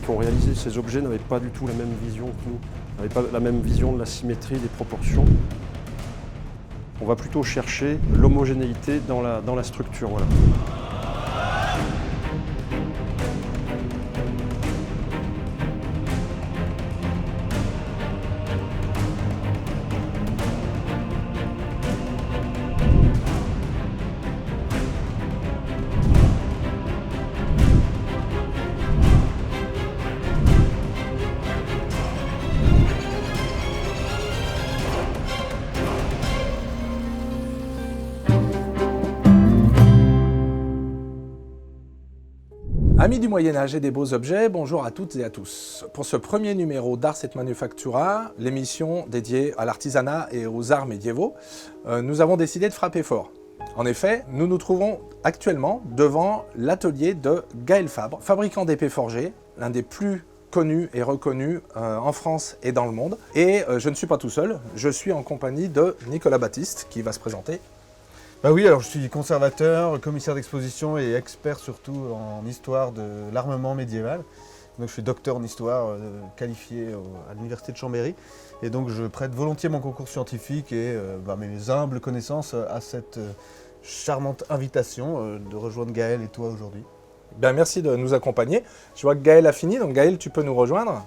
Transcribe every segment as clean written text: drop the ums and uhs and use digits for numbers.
qui ont réalisé ces objets n'avaient pas du tout la même vision que nous, n'avaient pas la même vision de la symétrie, des proportions. On va plutôt chercher l'homogénéité dans la structure. Voilà. Amis du Moyen-Âge et des beaux objets, bonjour à toutes et à tous. Pour ce premier numéro d'Ars et Manufactura, l'émission dédiée à l'artisanat et aux arts médiévaux, nous avons décidé de frapper fort. En effet, nous nous trouvons actuellement devant l'atelier de Gaël Fabre, fabricant d'épées forgées, l'un des plus connus et reconnus en France et dans le monde. Et je ne suis pas tout seul, je suis en compagnie de Nicolas Baptiste qui va se présenter. Bah oui, alors je suis conservateur, commissaire d'exposition et expert surtout en histoire de l'armement médiéval. Donc je suis docteur en histoire qualifié à l'université de Chambéry. Et donc je prête volontiers mon concours scientifique et mes humbles connaissances à cette charmante invitation de rejoindre Gaël et toi aujourd'hui. Ben, merci de nous accompagner. Je vois que Gaël a fini, donc Gaël, tu peux nous rejoindre.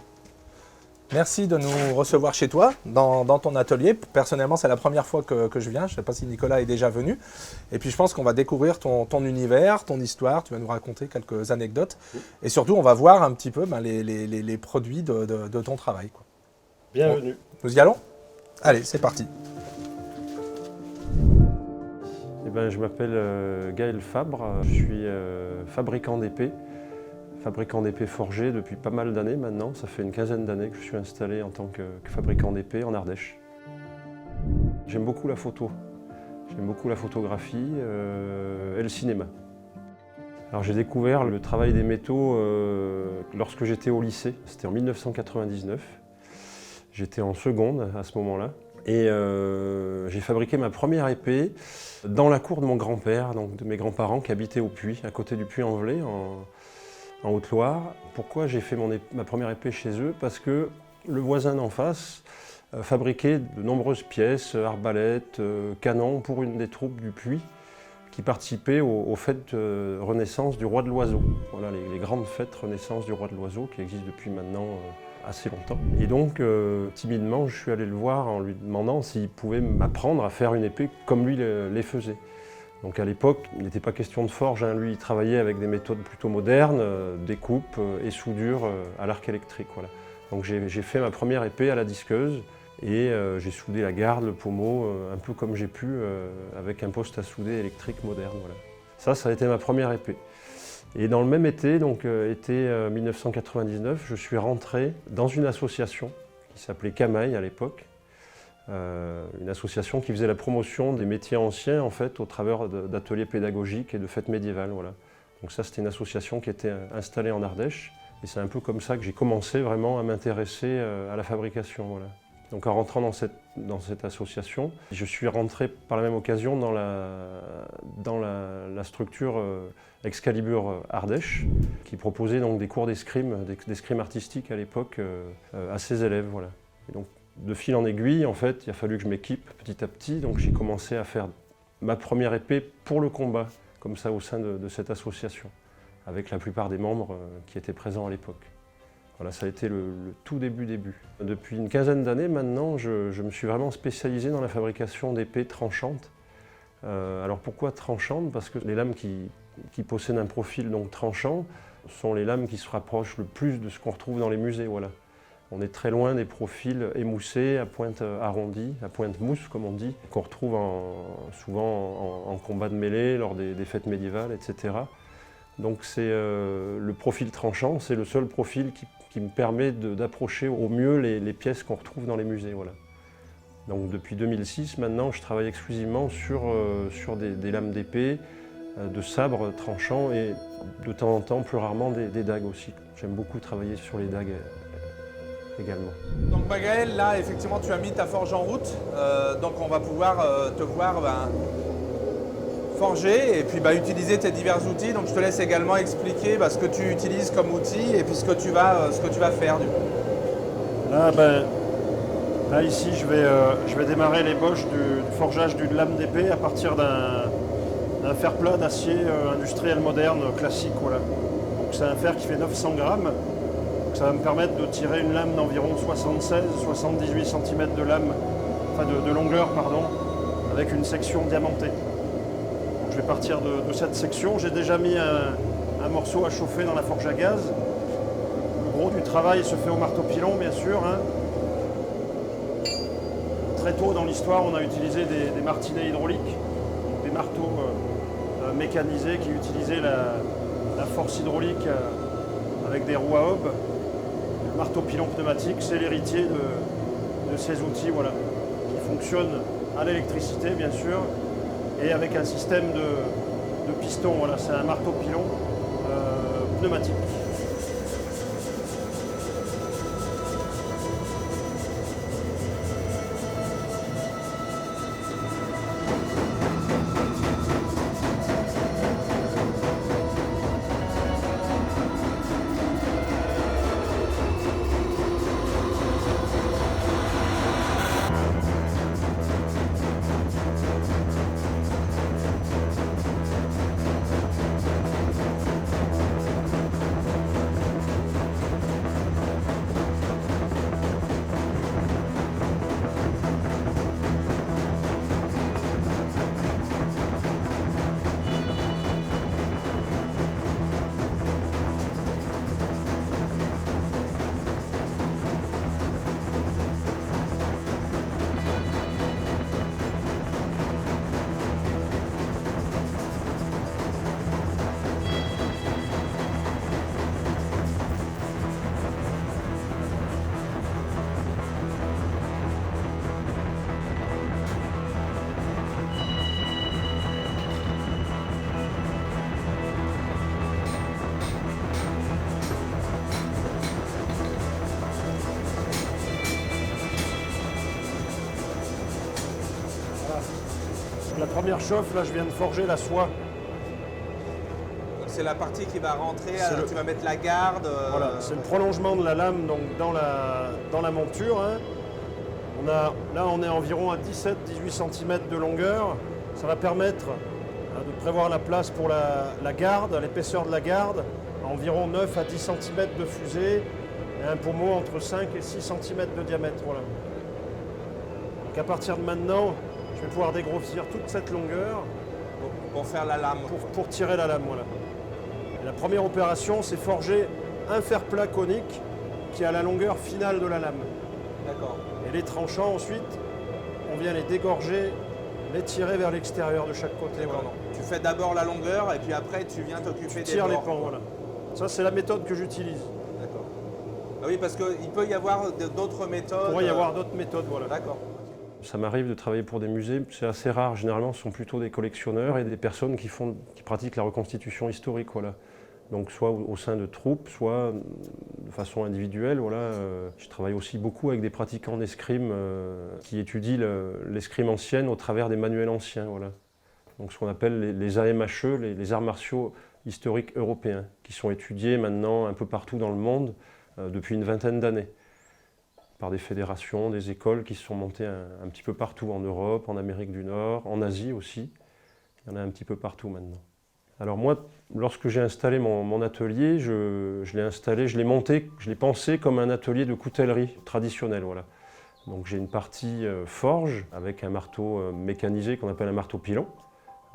Merci de nous recevoir chez toi, dans ton atelier. Personnellement, c'est la première fois que je viens. Je ne sais pas si Nicolas est déjà venu. Et puis, je pense qu'on va découvrir ton univers, ton histoire. Tu vas nous raconter quelques anecdotes. Et surtout, on va voir un petit peu les produits de ton travail, quoi. Bienvenue. Nous y allons ? Allez, c'est parti. Je m'appelle Gaël Fabre. Je suis fabricant d'épées. Fabricant d'épées forgées depuis pas mal d'années maintenant. Ça fait une quinzaine d'années que je suis installé en tant que fabricant d'épées en Ardèche. J'aime beaucoup la photo. J'aime beaucoup la photographie et le cinéma. Alors j'ai découvert le travail des métaux lorsque j'étais au lycée. C'était en 1999. J'étais en seconde à ce moment-là. Et j'ai fabriqué ma première épée dans la cour de mon grand-père, donc de mes grands-parents qui habitaient au Puy, à côté du Puy-en-Velay, en Haute-Loire. Pourquoi j'ai fait ma première épée chez eux? Parce que le voisin d'en face fabriquait de nombreuses pièces, arbalètes, canons pour une des troupes du Puy qui participaient aux fêtes de renaissance du roi de l'oiseau. Voilà, les grandes fêtes renaissance du roi de l'oiseau qui existent depuis maintenant assez longtemps. Et donc, timidement, je suis allé le voir en lui demandant s'il pouvait m'apprendre à faire une épée comme lui les faisait. Donc à l'époque, il n'était pas question de forge, hein. Lui il travaillait avec des méthodes plutôt modernes, découpe et soudure à l'arc électrique. Voilà. Donc j'ai fait ma première épée à la disqueuse et j'ai soudé la garde, le pommeau, un peu comme j'ai pu, avec un poste à souder électrique moderne. Voilà. Ça a été ma première épée. Et dans le même été, donc été 1999, je suis rentré dans une association qui s'appelait Camail à l'époque. Une association qui faisait la promotion des métiers anciens en fait, au travers d'ateliers pédagogiques et de fêtes médiévales. Voilà. Donc ça, c'était une association qui était installée en Ardèche. Et c'est un peu comme ça que j'ai commencé vraiment à m'intéresser à la fabrication. Voilà. Donc en rentrant dans cette association, je suis rentré par la même occasion dans la structure Excalibur Ardèche, qui proposait donc des cours d'escrime artistiques à l'époque à ses élèves. Voilà. Et donc, de fil en aiguille, en fait, il a fallu que je m'équipe petit à petit, donc j'ai commencé à faire ma première épée pour le combat, comme ça au sein de cette association, avec la plupart des membres qui étaient présents à l'époque. Voilà, ça a été le tout début. Depuis une quinzaine d'années maintenant, je me suis vraiment spécialisé dans la fabrication d'épées tranchantes. Alors pourquoi tranchantes? Parce que les lames qui possèdent un profil donc tranchant sont les lames qui se rapprochent le plus de ce qu'on retrouve dans les musées. Voilà. On est très loin des profils émoussés, à pointe arrondie, à pointe mousse comme on dit, qu'on retrouve souvent en combat de mêlée, lors des fêtes médiévales, etc. Donc c'est le profil tranchant, c'est le seul profil qui me permet d'approcher au mieux les pièces qu'on retrouve dans les musées. Voilà. Donc depuis 2006, maintenant, je travaille exclusivement sur des lames d'épée, de sabres tranchants et de temps en temps, plus rarement, des dagues aussi. J'aime beaucoup travailler sur les dagues également. Donc Gaël, là effectivement tu as mis ta forge en route, donc on va pouvoir te voir forger et puis utiliser tes divers outils. Donc je te laisse également expliquer ce que tu utilises comme outil et puis ce que tu vas faire du coup. Là ici, je vais démarrer l'ébauche du forgeage d'une lame d'épée à partir d'un fer plat d'acier industriel moderne classique. Voilà. Donc c'est un fer qui fait 900 grammes. Donc ça va me permettre de tirer une lame d'environ 76-78 cm de lame, de longueur, pardon, avec une section diamantée. Donc je vais partir de cette section. J'ai déjà mis un morceau à chauffer dans la forge à gaz. Le gros du travail se fait au marteau pilon, bien sûr. Très tôt dans l'histoire, on a utilisé des martinets hydrauliques, des marteaux mécanisés qui utilisaient la force hydraulique avec des roues à aube. Le marteau pilon pneumatique, c'est l'héritier de ces outils, voilà, qui fonctionnent à l'électricité, bien sûr, et avec un système de piston. Voilà, c'est un marteau pilon pneumatique. La première chauffe, là je viens de forger la soie. C'est la partie qui va rentrer, tu vas mettre la garde. Voilà, c'est le prolongement de la lame donc, dans la monture. Là on est environ à 17-18 cm de longueur. Ça va permettre de prévoir la place pour la garde, l'épaisseur de la garde, environ 9 à 10 cm de fusée et un pommeau entre 5 et 6 cm de diamètre. Voilà. Donc à partir de maintenant, je vais pouvoir dégrossir toute cette longueur pour faire la lame. Pour tirer la lame, voilà. Et la première opération, c'est forger un fer plat conique qui a la longueur finale de la lame. D'accord. Et les tranchants, ensuite, on vient les dégorger, les tirer vers l'extérieur de chaque côté. Voilà. Tu fais d'abord la longueur et puis après, tu viens t'occuper des bords. Tu tires les pans, voilà. Ça, c'est la méthode que j'utilise. D'accord. Ah oui, parce qu'il peut y avoir d'autres méthodes. Il pourrait y avoir d'autres méthodes, voilà. D'accord. Ça m'arrive de travailler pour des musées, c'est assez rare. Généralement, ce sont plutôt des collectionneurs et des personnes qui pratiquent la reconstitution historique. Voilà. Donc soit au sein de troupes, soit de façon individuelle. Voilà. Je travaille aussi beaucoup avec des pratiquants d'escrime qui étudient l'escrime ancienne au travers des manuels anciens. Voilà. Donc ce qu'on appelle les AMHE, les arts martiaux historiques européens, qui sont étudiés maintenant un peu partout dans le monde depuis une vingtaine d'années, par des fédérations, des écoles qui se sont montées un petit peu partout en Europe, en Amérique du Nord, en Asie aussi. Il y en a un petit peu partout maintenant. Alors moi, lorsque j'ai installé mon atelier, je l'ai monté, je l'ai pensé comme un atelier de coutellerie traditionnelle. Voilà. Donc j'ai une partie forge avec un marteau mécanisé qu'on appelle un marteau pilon,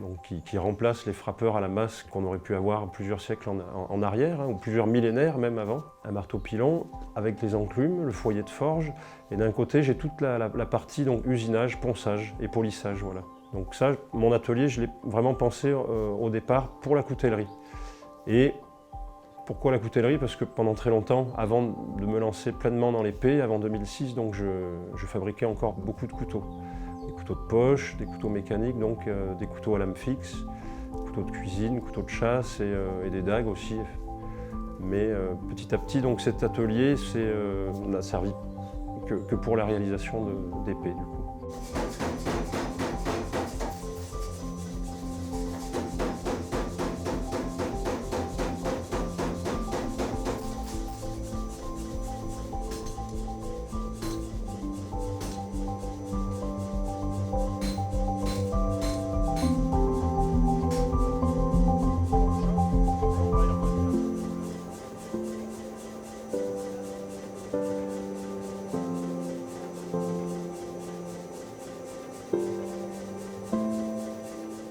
donc qui remplace les frappeurs à la masse qu'on aurait pu avoir plusieurs siècles en arrière, ou plusieurs millénaires même avant. Un marteau pilon avec les enclumes, le foyer de forge, et d'un côté j'ai toute la partie donc, usinage, ponçage et polissage. Voilà. Donc ça, mon atelier, je l'ai vraiment pensé au départ pour la coutellerie. Et pourquoi la coutellerie? Parce que pendant très longtemps, avant de me lancer pleinement dans l'épée, avant 2006, donc je fabriquais encore beaucoup de couteaux. Des couteaux de poche, des couteaux mécaniques, donc des couteaux à lame fixe, des couteaux de cuisine, couteaux de chasse et des dagues aussi. Mais petit à petit, donc cet atelier n'a servi que pour la réalisation d'épées du coup.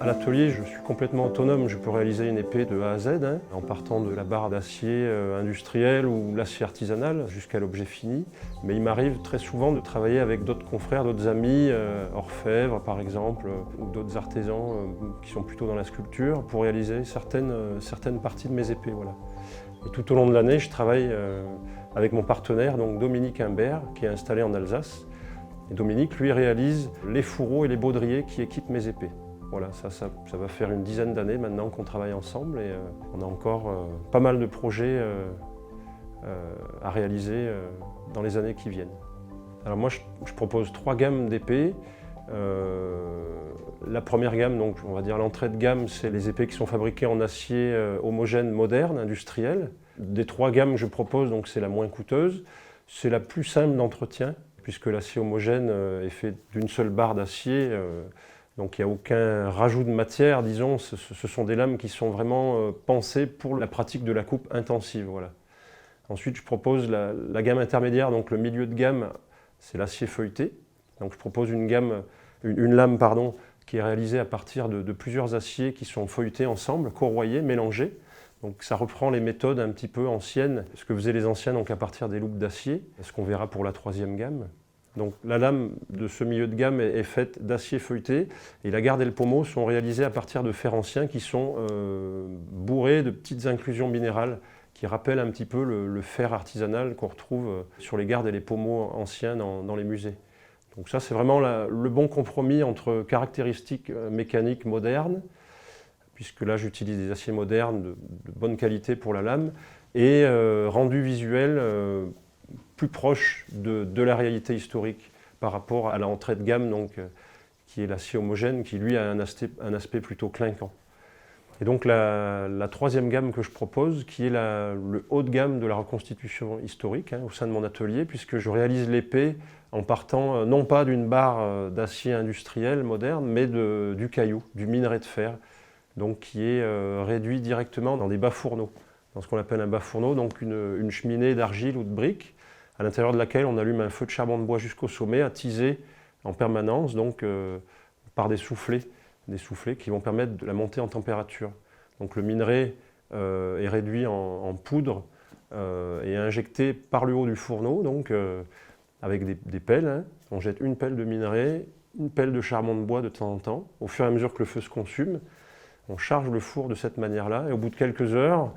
À l'atelier, je suis complètement autonome. Je peux réaliser une épée de A à Z, en partant de la barre d'acier industriel ou l'acier artisanal jusqu'à l'objet fini. Mais il m'arrive très souvent de travailler avec d'autres confrères, d'autres amis, orfèvres par exemple, ou d'autres artisans qui sont plutôt dans la sculpture, pour réaliser certaines parties de mes épées. Voilà. Et tout au long de l'année, je travaille avec mon partenaire, donc Dominique Imbert, qui est installé en Alsace. Et Dominique, lui, réalise les fourreaux et les baudriers qui équipent mes épées. Voilà, ça va faire une dizaine d'années maintenant qu'on travaille ensemble et on a encore pas mal de projets à réaliser dans les années qui viennent. Alors moi, je propose 3 gammes d'épées. La première gamme, donc on va dire l'entrée de gamme, c'est les épées qui sont fabriquées en acier homogène moderne, industriel. Des 3 gammes que je propose, donc c'est la moins coûteuse, c'est la plus simple d'entretien, puisque l'acier homogène est fait d'une seule barre d'acier. Donc il n'y a aucun rajout de matière, disons, ce sont des lames qui sont vraiment pensées pour la pratique de la coupe intensive. Voilà. Ensuite, je propose la gamme intermédiaire, donc le milieu de gamme, c'est l'acier feuilleté. Donc je propose une lame qui est réalisée à partir de plusieurs aciers qui sont feuilletés ensemble, corroyés, mélangés. Donc ça reprend les méthodes un petit peu anciennes, ce que faisaient les anciens donc à partir des loupes d'acier, ce qu'on verra pour la 3e gamme. Donc la lame de ce milieu de gamme est faite d'acier feuilleté et la garde et le pommeau sont réalisés à partir de fers anciens qui sont bourrés de petites inclusions minérales qui rappellent un petit peu le fer artisanal qu'on retrouve sur les gardes et les pommeaux anciens dans les musées. Donc ça c'est vraiment le bon compromis entre caractéristiques mécaniques modernes, puisque là j'utilise des aciers modernes de bonne qualité pour la lame, et rendu visuel plus proche de la réalité historique par rapport à l'entrée de gamme, donc, qui est l'acier homogène, qui lui a un aspect plutôt clinquant. Et donc la 3e gamme que je propose, qui est le haut de gamme de la reconstitution historique au sein de mon atelier, puisque je réalise l'épée en partant non pas d'une barre d'acier industriel moderne, mais du caillou, du minerai de fer, donc, qui est réduit directement dans des bas-fourneaux, dans ce qu'on appelle un bas-fourneau, donc une cheminée d'argile ou de briques, à l'intérieur de laquelle on allume un feu de charbon de bois jusqu'au sommet, attisé en permanence, donc par des soufflets qui vont permettre de la montée en température. Donc le minerai est réduit en poudre et injecté par le haut du fourneau, donc avec des pelles. On jette une pelle de minerai, une pelle de charbon de bois de temps en temps. Au fur et à mesure que le feu se consume, on charge le four de cette manière-là, et au bout de quelques heures,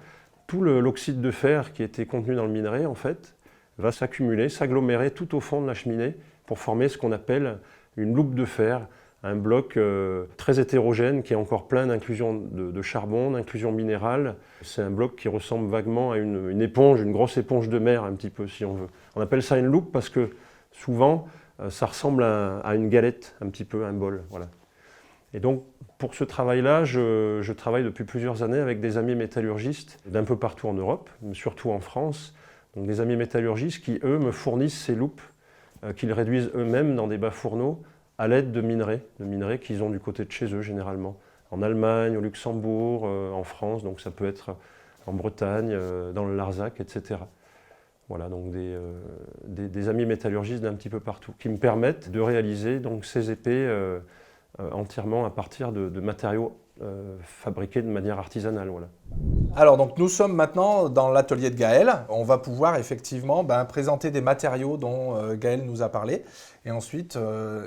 tout l'oxyde de fer qui était contenu dans le minerai, en fait, va s'accumuler, s'agglomérer tout au fond de la cheminée pour former ce qu'on appelle une loupe de fer, un bloc très hétérogène qui est encore plein d'inclusions de charbon, d'inclusions minérales. C'est un bloc qui ressemble vaguement à une éponge, une grosse éponge de mer un petit peu si on veut. On appelle ça une loupe parce que souvent ça ressemble à une galette, un petit peu, un bol. Voilà. Et donc pour ce travail-là, je travaille depuis plusieurs années avec des amis métallurgistes d'un peu partout en Europe, mais surtout en France. Donc des amis métallurgistes qui, eux, me fournissent ces loupes qu'ils réduisent eux-mêmes dans des bas-fourneaux à l'aide de minerais qu'ils ont du côté de chez eux généralement. En Allemagne, au Luxembourg, en France, donc ça peut être en Bretagne, dans le Larzac, etc. Voilà, donc des amis métallurgistes d'un petit peu partout qui me permettent de réaliser donc, ces épées entièrement à partir de matériaux fabriqués de manière artisanale. Voilà. Alors donc nous sommes maintenant dans l'atelier de Gaël. On va pouvoir effectivement présenter des matériaux dont Gaël nous a parlé. Et ensuite,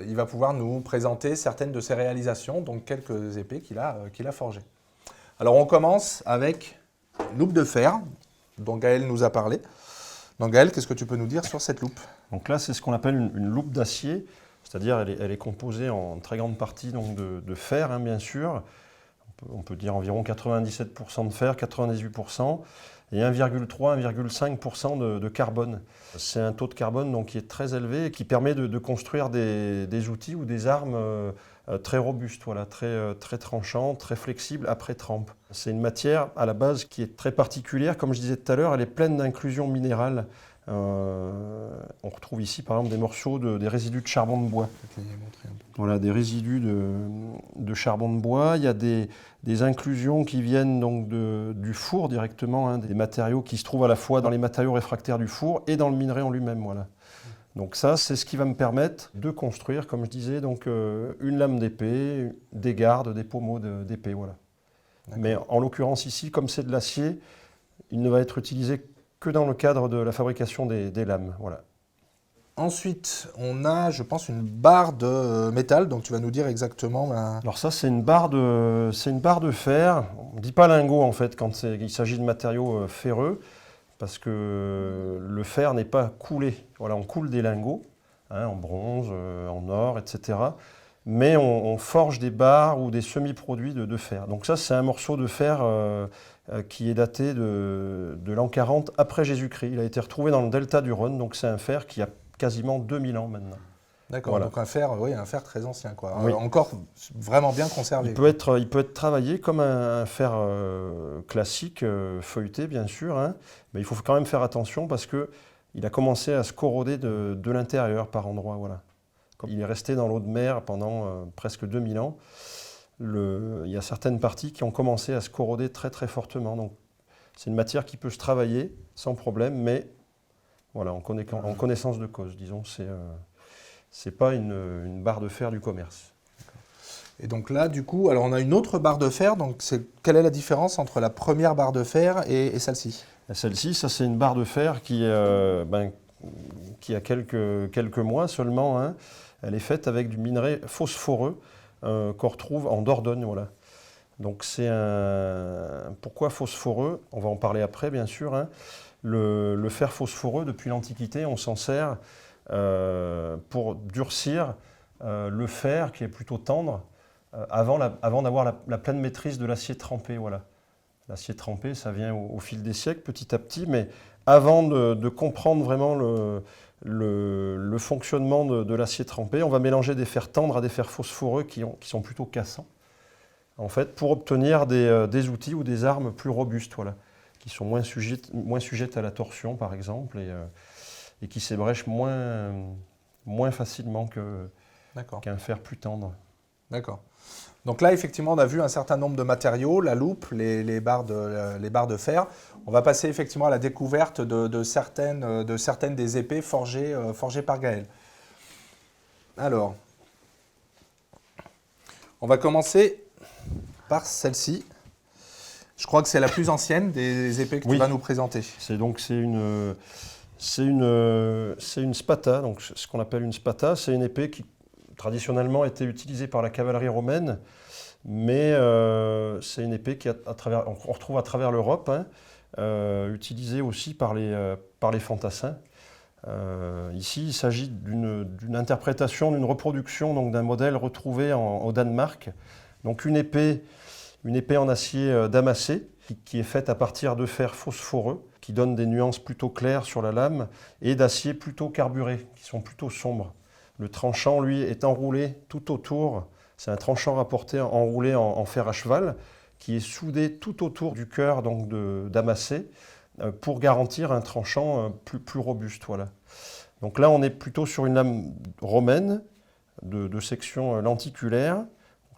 il va pouvoir nous présenter certaines de ses réalisations, donc quelques épées qu'il a forgées. Alors on commence avec une loupe de fer dont Gaël nous a parlé. Donc Gaël, qu'est-ce que tu peux nous dire sur cette loupe? Donc là, c'est ce qu'on appelle une loupe d'acier, c'est-à-dire elle est composée en très grande partie donc, de fer, bien sûr. On peut dire environ 97% de fer, 98%, et 1,3-1,5% de carbone. C'est un taux de carbone donc, qui est très élevé et qui permet de construire des outils ou des armes très robustes, voilà, très tranchants, très flexibles après trempe. C'est une matière à la base qui est très particulière. Comme je disais tout à l'heure, elle est pleine d'inclusions minérales. On retrouve ici par exemple des morceaux des résidus de charbon de bois. Voilà, des résidus de charbon de bois. Il y a des inclusions qui viennent donc du four directement, des matériaux qui se trouvent à la fois dans les matériaux réfractaires du four et dans le minerai en lui-même. Voilà. Donc ça, c'est ce qui va me permettre de construire, comme je disais, donc, une lame d'épée, des gardes, des pommeaux d'épée. Voilà. Mais en l'occurrence ici, comme c'est de l'acier, il ne va être utilisé que dans le cadre de la fabrication des lames. Voilà. Ensuite, on a, je pense, une barre de métal, donc tu vas nous dire exactement... Alors ça, c'est une barre de fer. On ne dit pas lingot, en fait, quand il s'agit de matériaux ferreux, parce que le fer n'est pas coulé. Voilà, on coule des lingots, hein, en bronze, en or, etc. Mais on forge des barres ou des semi-produits de fer. Donc ça, c'est un morceau de fer qui est daté de l'an 40 après Jésus-Christ. Il a été retrouvé dans le delta du Rhône, donc c'est un fer qui a quasiment 2000 ans maintenant. D'accord, voilà. Donc un fer très ancien, quoi. Oui. Encore vraiment bien conservé. Il peut être travaillé comme un fer classique, feuilleté bien sûr, hein, mais il faut quand même faire attention parce qu'il a commencé à se corroder de l'intérieur par endroits. Voilà. Comme il est resté dans l'eau de mer pendant presque 2000 ans, il y a certaines parties qui ont commencé à se corroder très très fortement. Donc c'est une matière qui peut se travailler sans problème, mais voilà, en connaissance de cause, disons, c'est pas une barre de fer du commerce. Et donc là, du coup, alors on a une autre barre de fer. Donc quelle est la différence entre la première barre de fer et celle-ci? Celle-ci, ça c'est une barre de fer qui a quelques mois seulement. Hein. Elle est faite avec du minerai phosphoreux qu'on retrouve en Dordogne. Voilà. Donc pourquoi phosphoreux? On va en parler après, bien sûr. Hein. Le fer phosphoreux, depuis l'Antiquité, on s'en sert pour durcir le fer qui est plutôt tendre avant d'avoir la pleine maîtrise de l'acier trempé. Voilà. L'acier trempé, ça vient au fil des siècles, petit à petit, mais avant de comprendre vraiment le fonctionnement de l'acier trempé, on va mélanger des fers tendres à des fers phosphoreux qui sont plutôt cassants, en fait, pour obtenir des outils ou des armes plus robustes, voilà, qui sont moins sujettes à la torsion, par exemple, et qui s'ébrèchent moins facilement qu'un fer plus tendre. D'accord. Donc là, effectivement, on a vu un certain nombre de matériaux, la loupe, les barres de fer. On va passer effectivement à la découverte de certaines des épées forgées par Gaël. Alors, on va commencer par celle-ci. Je crois que c'est la plus ancienne des épées que tu vas nous présenter. C'est une spata, donc ce qu'on appelle une spata. C'est une épée qui traditionnellement était utilisée par la cavalerie romaine, mais c'est une épée on retrouve à travers l'Europe, hein, utilisée aussi par les fantassins. Ici, il s'agit d'une interprétation, d'une reproduction donc, d'un modèle retrouvé au Danemark. Donc une épée en acier damassé, qui est faite à partir de fer phosphoreux, qui donne des nuances plutôt claires sur la lame, et d'acier plutôt carburé, qui sont plutôt sombres. Le tranchant, lui, est enroulé tout autour. C'est un tranchant rapporté enroulé en fer à cheval, qui est soudé tout autour du cœur d'amassé, pour garantir un tranchant plus robuste. Voilà. Donc là, on est plutôt sur une lame romaine, de section lenticulaire,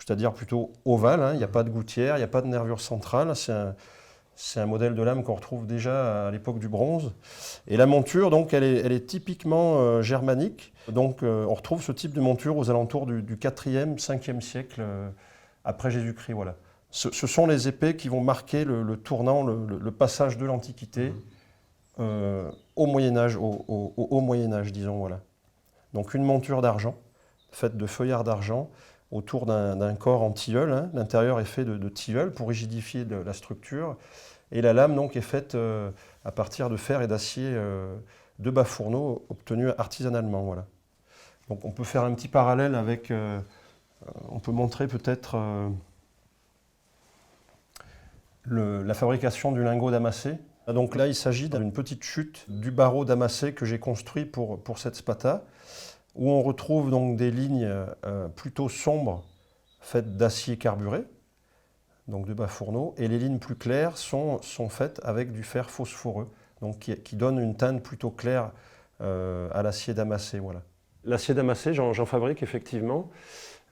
c'est-à-dire plutôt ovale, hein. Il n'y a pas de gouttière, il n'y a pas de nervure centrale. C'est un modèle de lame qu'on retrouve déjà à l'époque du bronze. Et la monture, donc, elle est typiquement germanique. Donc, on retrouve ce type de monture aux alentours du 4e, 5e siècle après Jésus-Christ. Voilà. Ce sont les épées qui vont marquer le tournant, le passage de l'Antiquité au Moyen-Âge, au Haut Moyen-Âge, disons. Voilà. Donc, une monture d'argent, faite de feuillard d'argent, autour d'un corps en tilleul. Hein. L'intérieur est fait de tilleul pour rigidifier la structure. Et la lame donc, est faite à partir de fer et d'acier de bas fourneau obtenus artisanalement. Voilà. Donc on peut faire un petit parallèle avec... on peut montrer peut-être la fabrication du lingot damassé. Donc là, il s'agit d'une petite chute du barreau damassé que j'ai construit pour cette spata, où on retrouve donc des lignes plutôt sombres faites d'acier carburé, donc de bas fourneau, et les lignes plus claires sont faites avec du fer phosphoreux, donc qui donne une teinte plutôt claire à l'acier damassé. Voilà. L'acier damassé, j'en fabrique effectivement.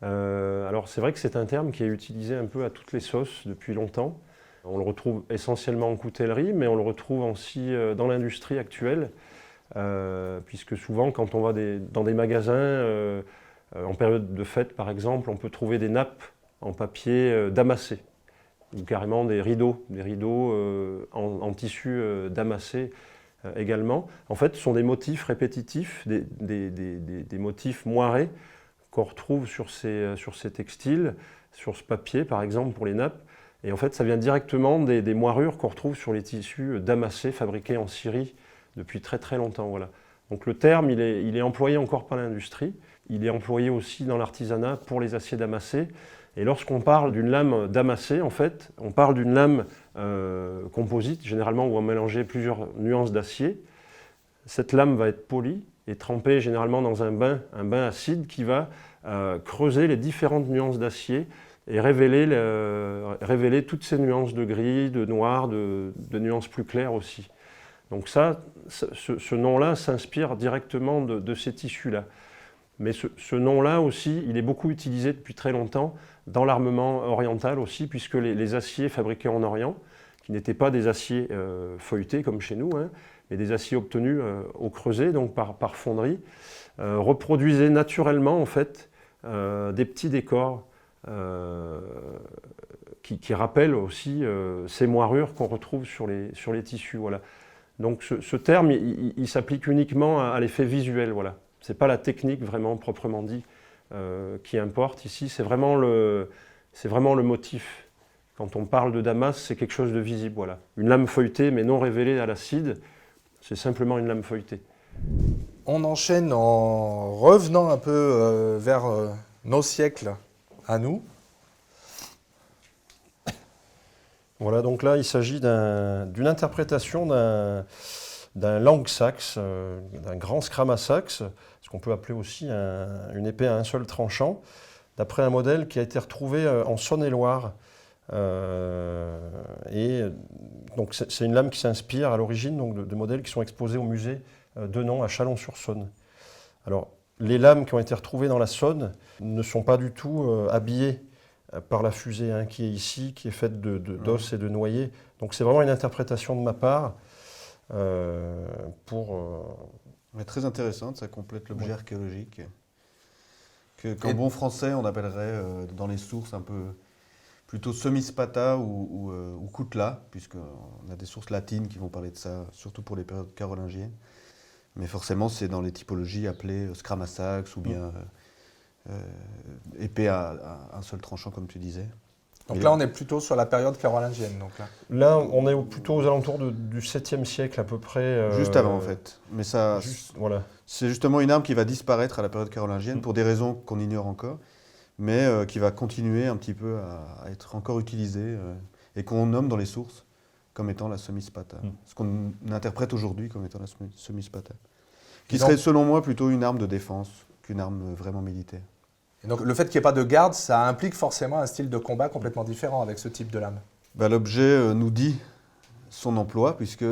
Alors c'est vrai que c'est un terme qui est utilisé un peu à toutes les sauces depuis longtemps. On le retrouve essentiellement en coutellerie, mais on le retrouve aussi dans l'industrie actuelle. puisque souvent quand on va dans des magasins, en période de fête par exemple, on peut trouver des nappes en papier damassé, ou carrément des rideaux en tissu damassé également. En fait, ce sont des motifs répétitifs, des motifs moirés qu'on retrouve sur ces textiles, sur ce papier par exemple pour les nappes. Et en fait, ça vient directement des moirures qu'on retrouve sur les tissus damassés fabriqués en Syrie depuis très très longtemps. Voilà. Donc le terme, il est employé encore par l'industrie, il est employé aussi dans l'artisanat pour les aciers damassés. Et lorsqu'on parle d'une lame damassée, en fait, on parle d'une lame composite, généralement où on va mélanger plusieurs nuances d'acier. Cette lame va être polie et trempée généralement dans un bain acide qui va creuser les différentes nuances d'acier et révéler toutes ces nuances de gris, de noir, de nuances plus claires aussi. Donc ça, ce nom-là s'inspire directement de ces tissus-là. Mais ce nom-là aussi, il est beaucoup utilisé depuis très longtemps dans l'armement oriental aussi, puisque les aciers fabriqués en Orient, qui n'étaient pas des aciers feuilletés comme chez nous, hein, mais des aciers obtenus au creuset, donc par fonderie, reproduisaient naturellement en fait des petits décors qui rappellent aussi ces moirures qu'on retrouve sur les tissus. Voilà. Donc ce terme, il s'applique uniquement à l'effet visuel. Voilà. Ce n'est pas la technique vraiment proprement dit qui importe ici, c'est vraiment le motif. Quand on parle de Damas, c'est quelque chose de visible. Voilà. Une lame feuilletée mais non révélée à l'acide, c'est simplement une lame feuilletée. On enchaîne en revenant un peu vers nos siècles à nous. Voilà, donc là, il s'agit d'une interprétation d'un lang saxe, d'un grand scrama saxe, ce qu'on peut appeler aussi une épée à un seul tranchant, d'après un modèle qui a été retrouvé en Saône-et-Loire. Et donc c'est une lame qui s'inspire à l'origine de modèles qui sont exposés au musée Denon à Chalon-sur-Saône. Alors, les lames qui ont été retrouvées dans la Saône ne sont pas du tout habillées par la fusée qui est ici, qui est faite d'os et de noyer. Donc c'est vraiment une interprétation de ma part Mais très intéressante, ça complète l'objet archéologique. Qu'en bon français, on appellerait dans les sources un peu plutôt semi-spata ou kutla, puisqu'on a des sources latines qui vont parler de ça, surtout pour les périodes carolingiennes. Mais forcément, c'est dans les typologies appelées scrama saxe ou bien épée à un seul tranchant, comme tu disais. Donc là, on est plutôt sur la période carolingienne. Donc là, on est plutôt aux alentours du 7e siècle à peu près. Juste avant, en fait. Mais ça, voilà. C'est justement une arme qui va disparaître à la période carolingienne pour des raisons qu'on ignore encore, mais qui va continuer un petit peu à être encore utilisée et qu'on nomme dans les sources comme étant la semi-spata. Ce qu'on interprète aujourd'hui comme étant la semi-spata. Qui serait, selon moi, plutôt une arme de défense qu'une arme vraiment militaire. Et donc le fait qu'il n'y ait pas de garde, ça implique forcément un style de combat complètement différent avec ce type de lame. L'objet nous dit son emploi, puisque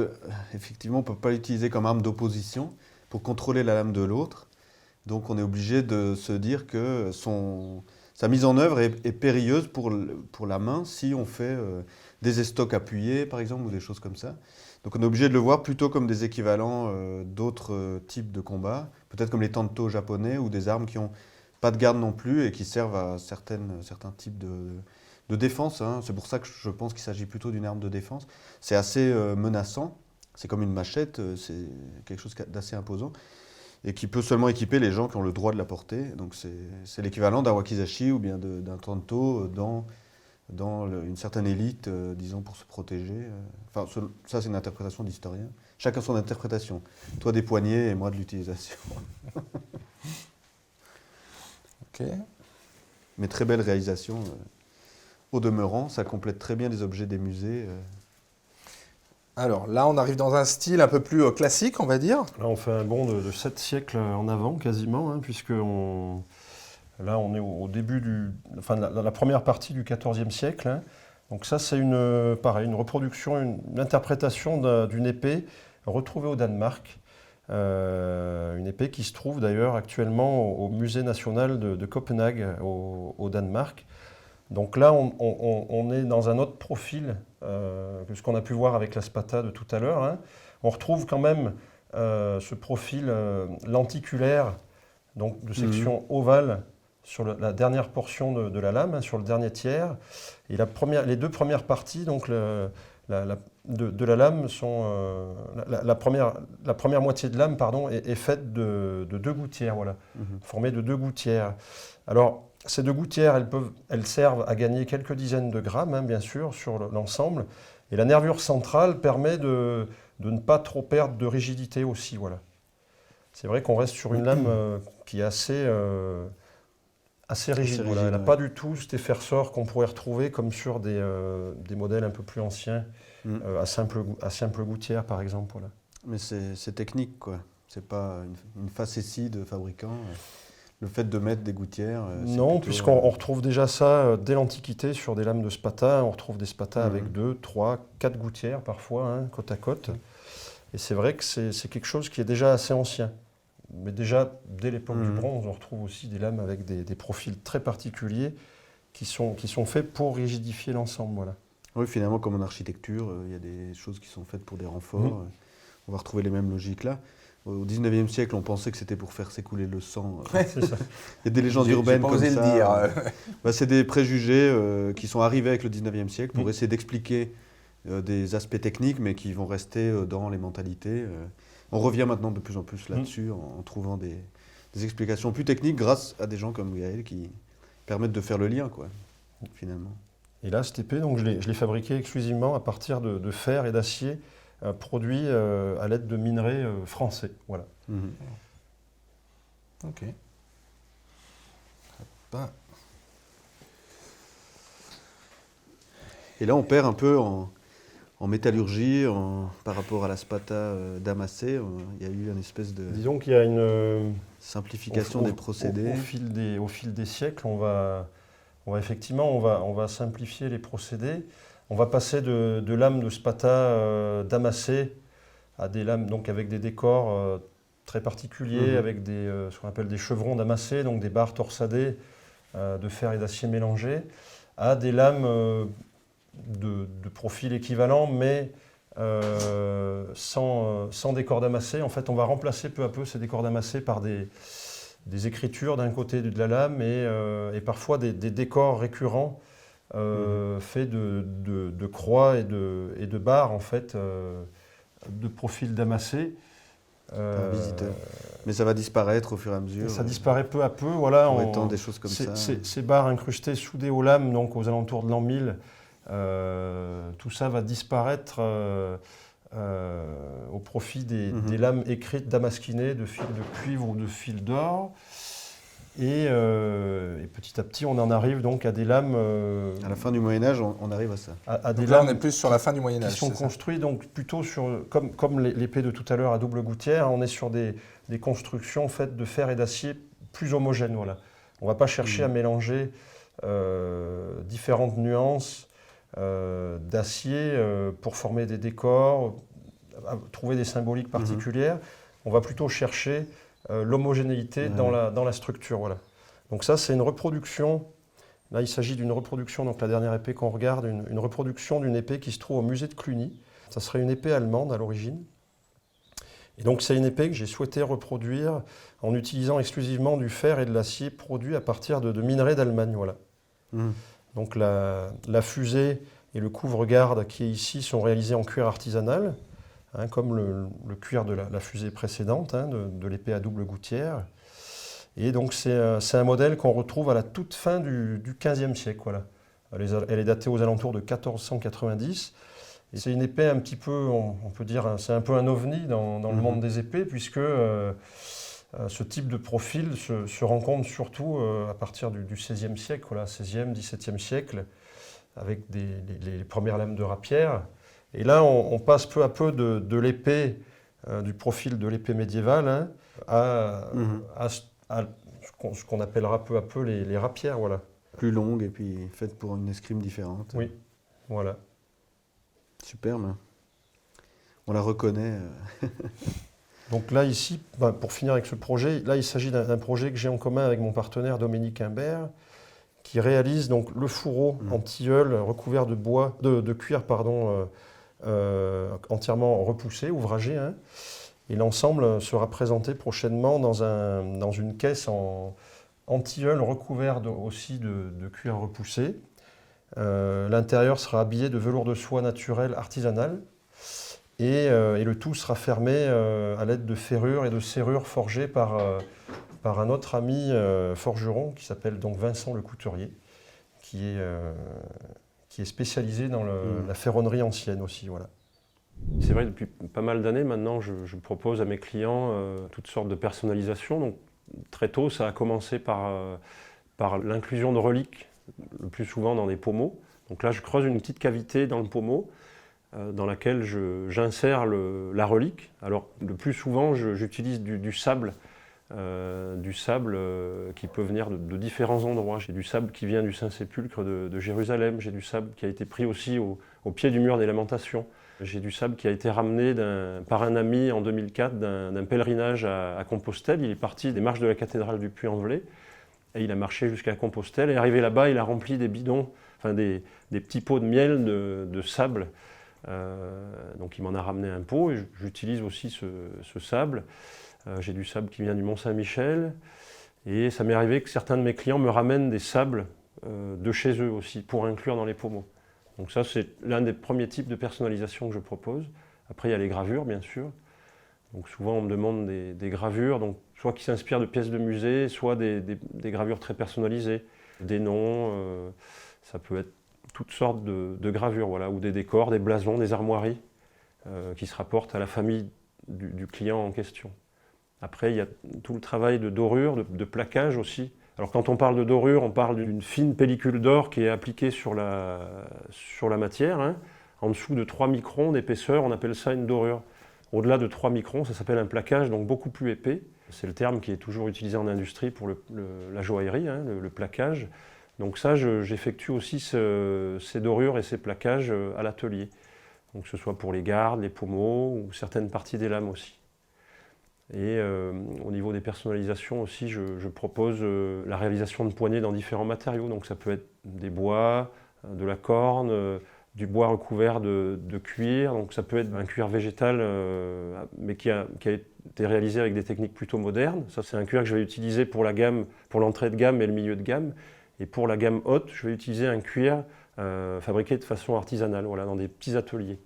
effectivement on ne peut pas l'utiliser comme arme d'opposition pour contrôler la lame de l'autre. Donc on est obligé de se dire que sa mise en œuvre est périlleuse pour la main si on fait des estocs appuyés par exemple ou des choses comme ça. Donc on est obligé de le voir plutôt comme des équivalents d'autres types de combats, peut-être comme les tanto japonais ou des armes qui n'ont pas de garde non plus et qui servent à certains types de défense. C'est pour ça que je pense qu'il s'agit plutôt d'une arme de défense. C'est assez menaçant, c'est comme une machette, c'est quelque chose d'assez imposant et qui peut seulement équiper les gens qui ont le droit de la porter. Donc c'est l'équivalent d'un wakizashi ou bien d'un tanto dans une certaine élite, disons, pour se protéger. Enfin, ça, c'est une interprétation d'historien. Chacun son interprétation. Toi des poignets et moi de l'utilisation. Ok. Mais très belle réalisation. Au demeurant, ça complète très bien les objets des musées. Alors là, on arrive dans un style un peu plus classique, on va dire. Là, on fait un bond de 7 siècles en avant, quasiment, puisque là, on est au début la première partie du XIVe siècle. Donc ça, c'est une reproduction, une interprétation d'une épée retrouvée au Danemark. Une épée qui se trouve d'ailleurs actuellement au musée national de Copenhague, au Danemark. Donc là, on est dans un autre profil que ce qu'on a pu voir avec la spata de tout à l'heure. On retrouve quand même ce profil lenticulaire, donc de section ovale, sur la dernière portion de la lame, sur le dernier tiers. Et les deux premières parties donc, de la lame sont... la première moitié de lame pardon, est faite de deux gouttières, voilà, formée de deux gouttières. Alors, ces deux gouttières, elles servent à gagner quelques dizaines de grammes, bien sûr, sur l'ensemble. Et la nervure centrale permet de ne pas trop perdre de rigidité aussi, voilà. C'est vrai qu'on reste sur une lame qui est assez rigide. Voilà. Elle n'a pas du tout cet effet ressort qu'on pourrait retrouver comme sur des modèles un peu plus anciens, à simple gouttière par exemple. Voilà. Mais c'est technique, quoi. C'est pas une facétie de fabricant. Le fait de mettre des gouttières. Non, puisqu'on retrouve déjà ça dès l'Antiquité sur des lames de spata. On retrouve des spatas avec 2, 3, 4 gouttières parfois, côte à côte. Et c'est vrai que c'est quelque chose qui est déjà assez ancien. Mais déjà, dès l'époque du bronze, on retrouve aussi des lames avec des profils très particuliers qui sont faits pour rigidifier l'ensemble. Voilà. Oui, finalement, comme en architecture, il y a des choses qui sont faites pour des renforts. On va retrouver les mêmes logiques là. Au 19e siècle, on pensait que c'était pour faire s'écouler le sang. C'est ça. Il y a des légendes urbaines comme ça. J'ai pas osé le dire. C'est des préjugés qui sont arrivés avec le 19e siècle pour essayer d'expliquer des aspects techniques, mais qui vont rester dans les mentalités. On revient maintenant de plus en plus là-dessus en trouvant des explications plus techniques grâce à des gens comme Gaël qui permettent de faire le lien, quoi, finalement. Et là, cette épée, donc, je l'ai fabriquée exclusivement à partir de fer et d'acier produits à l'aide de minerais français. Voilà. Ok. Et là, on perd un peu en métallurgie par rapport à la spata damassée. Il y a eu une espèce de Disons qu'il y a une simplification des procédés. Au fil des siècles, on va simplifier les procédés. On va passer de lames de spata damassées à des lames donc avec des décors très particuliers, avec ce qu'on appelle des chevrons damassés, donc des barres torsadées de fer et d'acier mélangés, à des lames de profil équivalent, mais sans décor damassé. En fait, on va remplacer peu à peu ces décors damassés par des écritures d'un côté de la lame et parfois des décors récurrents faits de croix et de barres, en fait, de profil damassé. Un visiteur. Mais ça va disparaître au fur et à mesure. Ça disparaît peu à peu. Voilà, en étant des choses comme ça. Ces barres incrustées, soudées aux lames, donc aux alentours de l'an 1000, tout ça va disparaître au profit des lames écrites damasquinées de fils de cuivre ou de fils d'or. Et petit à petit, on en arrive donc à des lames... à la fin du Moyen-Âge, on arrive à ça. Donc là, on est plus sur la fin du Moyen-Âge. Qui sont construits donc plutôt sur, comme l'épée de tout à l'heure à double gouttière, on est sur des constructions faites de fer et d'acier plus homogènes. Voilà. On ne va pas chercher à mélanger différentes nuances d'acier pour former des décors, à trouver des symboliques particulières. On va plutôt chercher l'homogénéité dans la structure. Voilà. Donc ça, c'est une reproduction. Là, il s'agit d'une reproduction, donc la dernière épée qu'on regarde, une reproduction d'une épée qui se trouve au musée de Cluny. Ça serait une épée allemande à l'origine. Et donc c'est une épée que j'ai souhaité reproduire en utilisant exclusivement du fer et de l'acier produits à partir de minerais d'Allemagne. Voilà. Donc la fusée et le couvre-garde qui est ici sont réalisés en cuir artisanal, comme le cuir de la fusée précédente, de l'épée à double gouttière. Et donc c'est un modèle qu'on retrouve à la toute fin du XVe siècle. Voilà. Elle est datée aux alentours de 1490. Et c'est une épée un petit peu, on peut dire, c'est un peu un ovni dans le monde des épées, puisque ce type de profil se rencontre surtout à partir du XVIe siècle, voilà, XVIe, XVIIe siècle, avec les premières lames de rapière. Et là, on passe peu à peu de l'épée, du profil de l'épée médiévale, à ce qu'on appellera peu à peu les rapières. Voilà. Plus longue et puis faite pour une escrime différente. Oui, voilà. Superbe. On la reconnaît. Donc là, ici, pour finir avec ce projet, là, il s'agit d'un projet que j'ai en commun avec mon partenaire Dominique Imbert, qui réalise donc le fourreau en tilleul recouvert de bois, de cuir, entièrement repoussé, ouvragé. Et l'ensemble sera présenté prochainement dans une caisse en tilleul recouvert aussi de cuir repoussé. L'intérieur sera habillé de velours de soie naturel artisanal et le tout sera fermé à l'aide de ferrures et de serrures forgées par un autre ami forgeron qui s'appelle donc Vincent Le Couturier, qui est spécialisé dans la ferronnerie ancienne aussi. Voilà. C'est vrai, depuis pas mal d'années maintenant, je propose à mes clients toutes sortes de personnalisations. Donc, très tôt, ça a commencé par l'inclusion de reliques, le plus souvent dans des pommeaux. Donc là, je creuse une petite cavité dans le pommeau dans laquelle j'insère la relique. Alors, le plus souvent, j'utilise du sable. Qui peut venir de différents endroits. J'ai du sable qui vient du Saint-Sépulcre de Jérusalem, j'ai du sable qui a été pris aussi au pied du mur des Lamentations. J'ai du sable qui a été ramené par un ami en 2004 d'un pèlerinage à Compostelle. Il est parti des marches de la cathédrale du Puy-en-Velay et il a marché jusqu'à Compostelle. Et arrivé là-bas, il a rempli des bidons, enfin des petits pots de miel de sable. Donc il m'en a ramené un pot et j'utilise aussi ce sable. J'ai du sable qui vient du Mont-Saint-Michel et ça m'est arrivé que certains de mes clients me ramènent des sables de chez eux aussi pour inclure dans les pommeaux. Donc ça, c'est l'un des premiers types de personnalisation que je propose. Après, il y a les gravures, bien sûr. Donc souvent, on me demande des gravures, donc soit qui s'inspirent de pièces de musée, soit des gravures très personnalisées, des noms, ça peut être toutes sortes de gravures, voilà, ou des décors, des blasons, des armoiries qui se rapportent à la famille du client en question. Après, il y a tout le travail de dorure, de plaquage aussi. Alors quand on parle de dorure, on parle d'une fine pellicule d'or qui est appliquée sur la matière. Hein. En dessous de 3 microns d'épaisseur, on appelle ça une dorure. Au-delà de 3 microns, ça s'appelle un plaquage, donc beaucoup plus épais. C'est le terme qui est toujours utilisé en industrie pour la joaillerie, hein, le plaquage. Donc ça, j'effectue aussi ces dorures et ces plaquages à l'atelier. Donc que ce soit pour les gardes, les pommeaux ou certaines parties des lames aussi. Et au niveau des personnalisations aussi, je propose la réalisation de poignées dans différents matériaux. Donc ça peut être des bois, de la corne, du bois recouvert de cuir. Donc ça peut être un cuir végétal, mais qui a été réalisé avec des techniques plutôt modernes. Ça, c'est un cuir que je vais utiliser pour la gamme, pour l'entrée de gamme et le milieu de gamme. Et pour la gamme haute, je vais utiliser un cuir fabriqué de façon artisanale, voilà, dans des petits ateliers.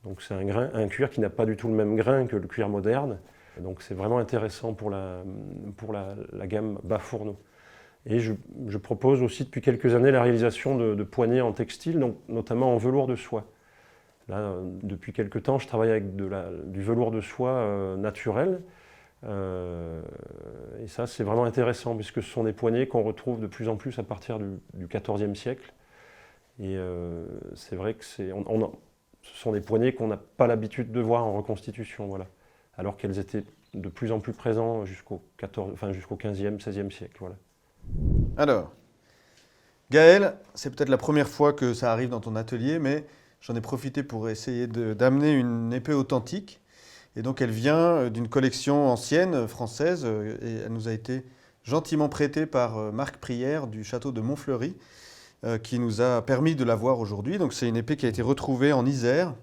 Donc c'est un cuir qui n'a pas du tout le même grain que le cuir moderne. Donc c'est vraiment intéressant pour la gamme bas fourneau. Et je propose aussi depuis quelques années la réalisation de poignées en textile, donc notamment en velours de soie. Là, depuis quelques temps, je travaille avec du velours de soie naturel. Et ça, c'est vraiment intéressant puisque ce sont des poignées qu'on retrouve de plus en plus à partir du XIVe siècle. Et c'est vrai que ce sont des poignées qu'on n'a pas l'habitude de voir en reconstitution. Voilà. Alors qu'elles étaient de plus en plus présentes jusqu'au XVe, XVIe siècle. Voilà. Alors, Gaël, c'est peut-être la première fois que ça arrive dans ton atelier, mais j'en ai profité pour essayer d'amener une épée authentique. Et donc elle vient d'une collection ancienne française et elle nous a été gentiment prêtée par Marc Prière du château de Montfleury qui nous a permis de la voir aujourd'hui. Donc c'est une épée qui a été retrouvée en Isère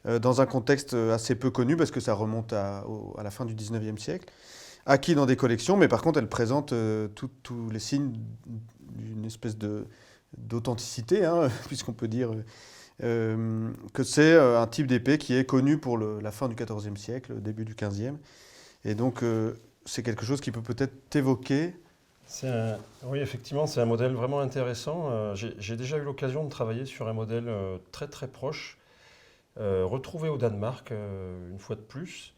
dans un contexte assez peu connu parce que ça remonte à la fin du 19e siècle, acquis dans des collections, mais par contre elle présente tous les signes d'une espèce d'authenticité, hein, puisqu'on peut dire que c'est un type d'épée qui est connu pour la fin du XIVe siècle, début du XVe. Et donc c'est quelque chose qui peut peut-être t'évoquer. Oui, effectivement, c'est un modèle vraiment intéressant. J'ai déjà eu l'occasion de travailler sur un modèle très très proche, retrouvé au Danemark une fois de plus.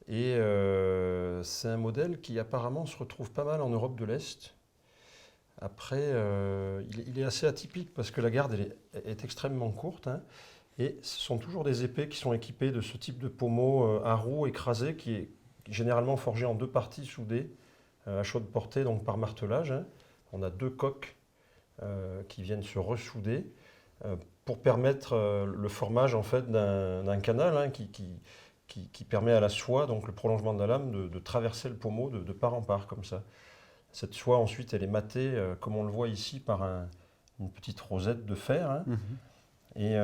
Et c'est un modèle qui apparemment se retrouve pas mal en Europe de l'Est. Après, il est assez atypique parce que la garde est extrêmement courte. Hein, et ce sont toujours des épées qui sont équipées de ce type de pommeau à roue écrasé qui est généralement forgé en 2 parties soudées à chaude portée, donc par martelage. Hein. On a 2 coques qui viennent se ressouder pour permettre le formage en fait, d'un canal hein, qui permet à la soie, donc le prolongement de la lame, de traverser le pommeau de part en part comme ça. Cette soie ensuite elle est matée, comme on le voit ici, par une petite rosette de fer. Hein. Et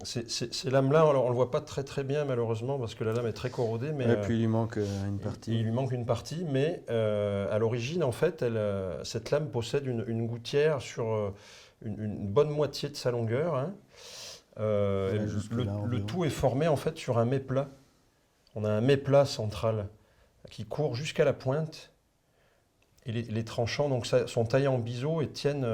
ces lames-là, on ne le voit pas très très bien malheureusement parce que la lame est très corrodée. Mais, Et puis il lui manque une partie. il lui manque une partie, mais à l'origine, en fait, cette lame possède une gouttière sur une bonne moitié de sa longueur. Hein. Le tout est formé en fait sur un méplat. On a un méplat central qui court jusqu'à la pointe. Et les tranchants donc, sont taillés en biseau et tiennent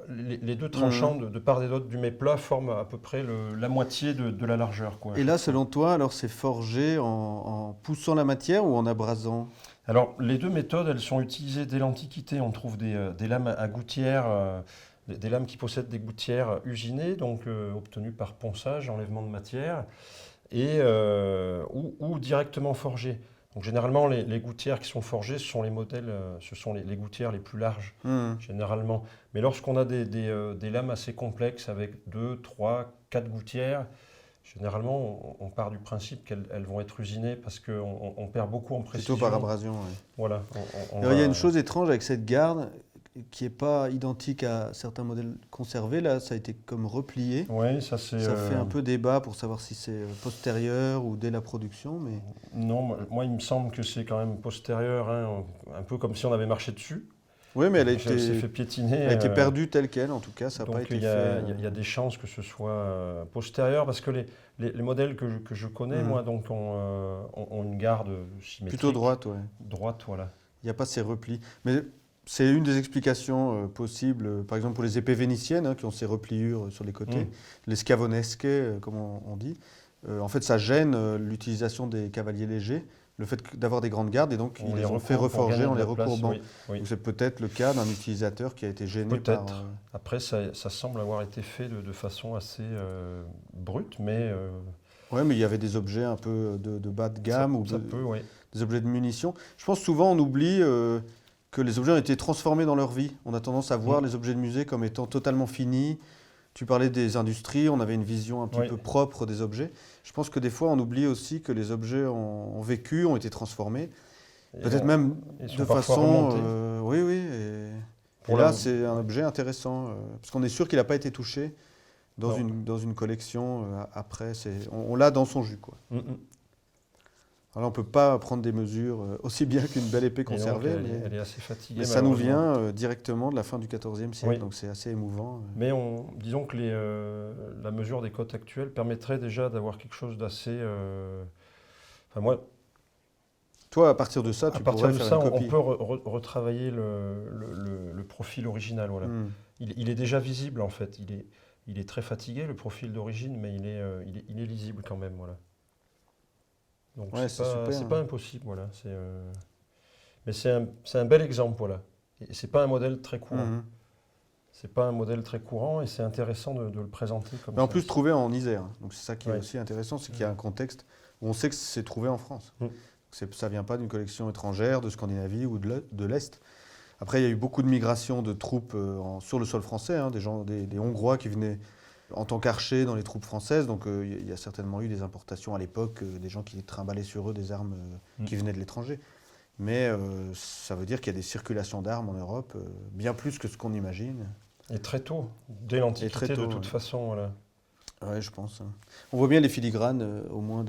les deux tranchants de part et d'autre du méplat forment à peu près la moitié de la largeur. Quoi, et là, selon toi, alors c'est forgé en poussant la matière ou en abrasant? Alors, les deux méthodes, elles sont utilisées dès l'Antiquité. On trouve des lames à gouttière, des lames qui possèdent des gouttières usinées, donc obtenues par ponçage, enlèvement de matière, ou directement forgées. Donc, généralement, les gouttières qui sont forgées, ce sont les modèles, ce sont les gouttières les plus larges, généralement. Mais lorsqu'on a des lames assez complexes avec 2, 3, 4 gouttières, généralement, on part du principe qu'elles vont être usinées parce qu'on perd beaucoup en précision. Plutôt par abrasion, oui. Voilà. Alors, il y a une chose étrange avec cette garde qui n'est pas identique à certains modèles conservés. Là, ça a été comme replié. Oui, ça c'est... Ça fait un peu débat pour savoir si c'est postérieur ou dès la production. Mais... Non, moi il me semble que c'est quand même postérieur, hein, un peu comme si on avait marché dessus. Oui, mais elle s'est fait piétiner. Elle a été perdue telle qu'elle, en tout cas, ça n'a pas été fait. Il y a des chances que ce soit postérieur, parce que les modèles que je connais, moi, donc, ont une garde symétrique. Plutôt droite, oui. Droite, voilà. Il n'y a pas ces replis. Mais c'est une des explications possibles, par exemple pour les épées vénitiennes, hein, qui ont ces repliures sur les côtés, les scavonesche, comme on dit. En fait, ça gêne l'utilisation des cavaliers légers, le fait d'avoir des grandes gardes, et donc ils les ont fait reforger en les recourbant. Oui. C'est peut-être le cas d'un utilisateur qui a été gêné par... Peut-être. Après, ça semble avoir été fait de façon assez brute, mais... Oui, mais il y avait des objets un peu de bas de gamme, oui. Des objets de munitions. Je pense souvent on oublie que les objets ont été transformés dans leur vie. On a tendance à voir les objets de musée comme étant totalement finis. Tu parlais des industries, on avait une vision un petit peu propre des objets. Je pense que des fois, on oublie aussi que les objets ont vécu, ont été transformés. Peut-être même de façon... oui. Et là, c'est un objet intéressant, parce qu'on est sûr qu'il n'a pas été touché dans une collection après. On l'a dans son jus, quoi. Alors, on ne peut pas prendre des mesures aussi bien qu'une belle épée conservée. Elle est assez fatiguée. Mais ça nous vient directement de la fin du XIVe siècle, donc c'est assez émouvant. Mais disons que la mesure des cotes actuelles permettrait déjà d'avoir quelque chose d'assez... Toi, à partir de ça, tu pourrais faire une copie. On peut retravailler le profil original. Voilà. Il est déjà visible, en fait. Il est très fatigué, le profil d'origine, mais il est lisible quand même. Voilà. Donc c'est pas impossible, voilà. Mais c'est un bel exemple, voilà. Et c'est pas un modèle très courant. C'est pas un modèle très courant et c'est intéressant de le présenter comme ça. Mais en plus, trouvé en Isère. Donc c'est ça qui est aussi intéressant, c'est qu'il y a un contexte où on sait que c'est trouvé en France. Ça vient pas d'une collection étrangère, de Scandinavie ou de l'Est. Après, il y a eu beaucoup de migrations de troupes sur le sol français, hein, des Hongrois qui venaient en tant qu'archers dans les troupes françaises. Donc il y a certainement eu des importations à l'époque, des gens qui trimballaient sur eux des armes qui venaient de l'étranger. Mais ça veut dire qu'il y a des circulations d'armes en Europe, bien plus que ce qu'on imagine. Et très tôt, dès l'Antiquité de toute façon. Voilà. Oui, je pense. On voit bien les filigranes, au moins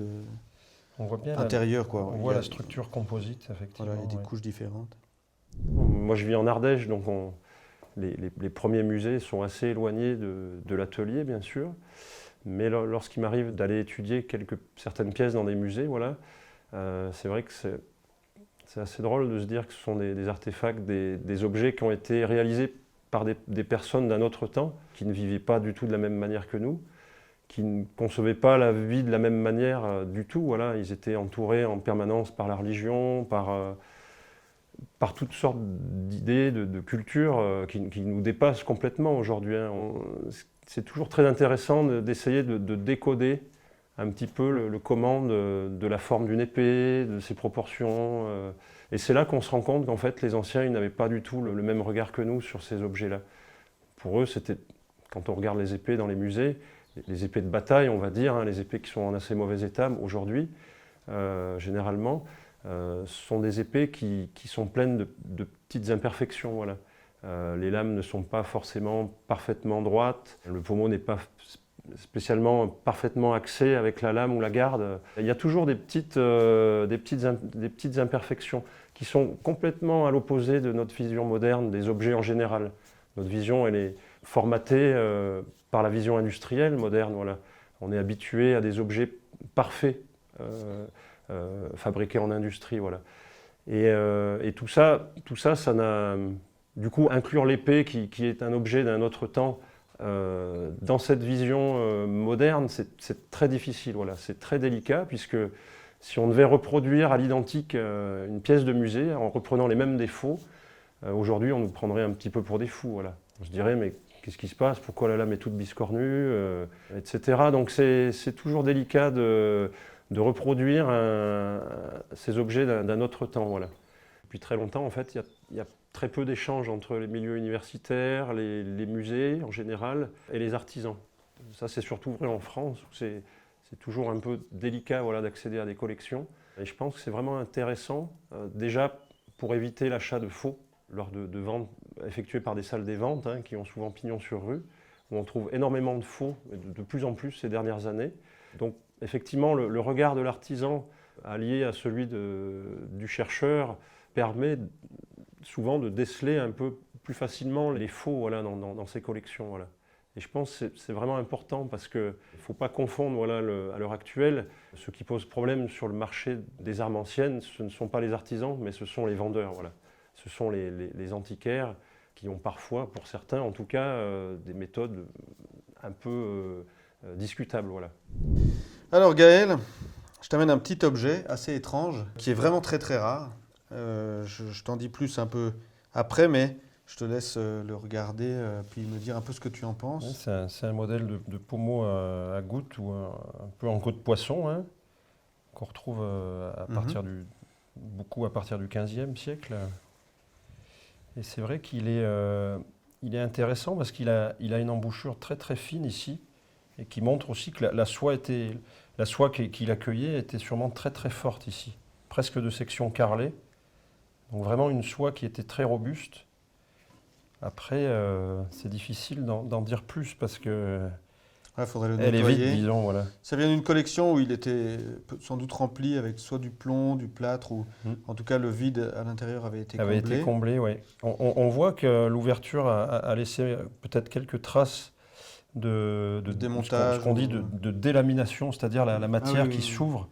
intérieures. On voit la structure composite, effectivement. Voilà, il y a des couches différentes. Moi, je vis en Ardèche, donc les premiers musées sont assez éloignés de l'atelier, bien sûr. Mais lorsqu'il m'arrive d'aller étudier certaines pièces dans des musées, voilà, c'est vrai que c'est assez drôle de se dire que ce sont des artefacts, des objets qui ont été réalisés par des personnes d'un autre temps, qui ne vivaient pas du tout de la même manière que nous, qui ne concevaient pas la vie de la même manière du tout. Voilà. Ils étaient entourés en permanence par la religion, par toutes sortes d'idées, de cultures qui nous dépassent complètement aujourd'hui. Hein. C'est toujours très intéressant d'essayer de décoder un petit peu le comment de la forme d'une épée, de ses proportions. Et c'est là qu'on se rend compte qu'en fait, les anciens, ils n'avaient pas du tout le même regard que nous sur ces objets-là. Pour eux, c'était, quand on regarde les épées dans les musées, les épées de bataille, on va dire, hein, les épées qui sont en assez mauvais état aujourd'hui, généralement, sont des épées qui sont pleines de petites imperfections. Voilà. Les lames ne sont pas forcément parfaitement droites. Le pommeau n'est pas spécialement parfaitement axé avec la lame ou la garde. Il y a toujours des petites imperfections qui sont complètement à l'opposé de notre vision moderne des objets en général. Notre vision, elle est formatée par la vision industrielle moderne. Voilà. On est habitué à des objets parfaits, fabriqués en industrie. Voilà. Et tout ça, ça n'a... Du coup, inclure l'épée, qui est un objet d'un autre temps, dans cette vision moderne, c'est très difficile. Voilà. C'est très délicat, puisque si on devait reproduire à l'identique une pièce de musée, en reprenant les mêmes défauts, aujourd'hui, on nous prendrait un petit peu pour des fous. Voilà. On se dirait, mais qu'est-ce qui se passe? Pourquoi la lame est toute biscornue, etc. Donc c'est toujours délicat de reproduire ces objets d'un autre temps. Voilà. Depuis très longtemps, en fait, il y a très peu d'échanges entre les milieux universitaires, les musées en général, et les artisans. Ça, c'est surtout vrai en France, où c'est toujours un peu délicat, voilà, d'accéder à des collections. Et je pense que c'est vraiment intéressant, déjà pour éviter l'achat de faux, lors de ventes effectuées par des salles des ventes, hein, qui ont souvent pignon sur rue, où on trouve énormément de faux, de plus en plus ces dernières années. Donc effectivement, le regard de l'artisan, allié à celui du chercheur, permet souvent de déceler un peu plus facilement les faux, voilà, dans ces collections. Voilà. Et je pense que c'est vraiment important, parce qu'il ne faut pas confondre, voilà, à l'heure actuelle, ce qui pose problème sur le marché des armes anciennes, ce ne sont pas les artisans, mais ce sont les vendeurs. Voilà. Ce sont les antiquaires qui ont parfois, pour certains en tout cas, des méthodes un peu discutables. Voilà. Alors Gaël, je t'amène un petit objet assez étrange, qui est vraiment très très rare. Je t'en dis plus un peu après, mais je te laisse le regarder, puis me dire un peu ce que tu en penses. Ouais, c'est un modèle de pommeau à gouttes, ou un peu en queue de poisson, hein, qu'on retrouve beaucoup à partir du XVe siècle. Et c'est vrai qu'il est intéressant, parce qu'il a une embouchure très très fine ici, et qui montre aussi que la soie qu'il accueillait était sûrement très très forte ici, presque de section carrelée. Donc vraiment une soie qui était très robuste. Après, c'est difficile d'en dire plus, parce que faudrait le elle est nettoyer. vide, disons. Voilà. Ça vient d'une collection où il était sans doute rempli avec soit du plomb, du plâtre, ou en tout cas le vide à l'intérieur avait été comblé. Avait été comblé, oui. On voit que l'ouverture a laissé peut-être quelques traces de démontage, ce qu'on dit de délamination, c'est-à-dire la matière qui oui. s'ouvre,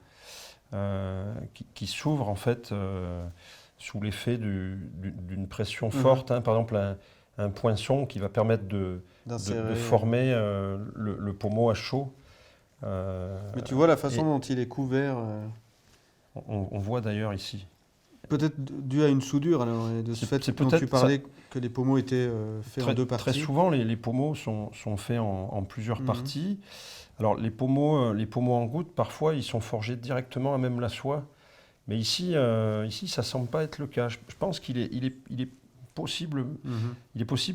qui s'ouvre en fait sous l'effet d'une pression forte. Hein. Par exemple, un poinçon qui va permettre de former le pommeau à chaud. Mais tu vois la façon dont il est couvert. On voit d'ailleurs ici. Peut-être dû à une soudure, alors, de ce fait dont tu parlais que les pommeaux étaient faits en deux parties. Très souvent, les pommeaux sont faits en plusieurs parties. Alors les pommeaux en gouttes, parfois, ils sont forgés directement à même la soie. Mais ici, ça ne semble pas être le cas. Je pense qu'il est possible,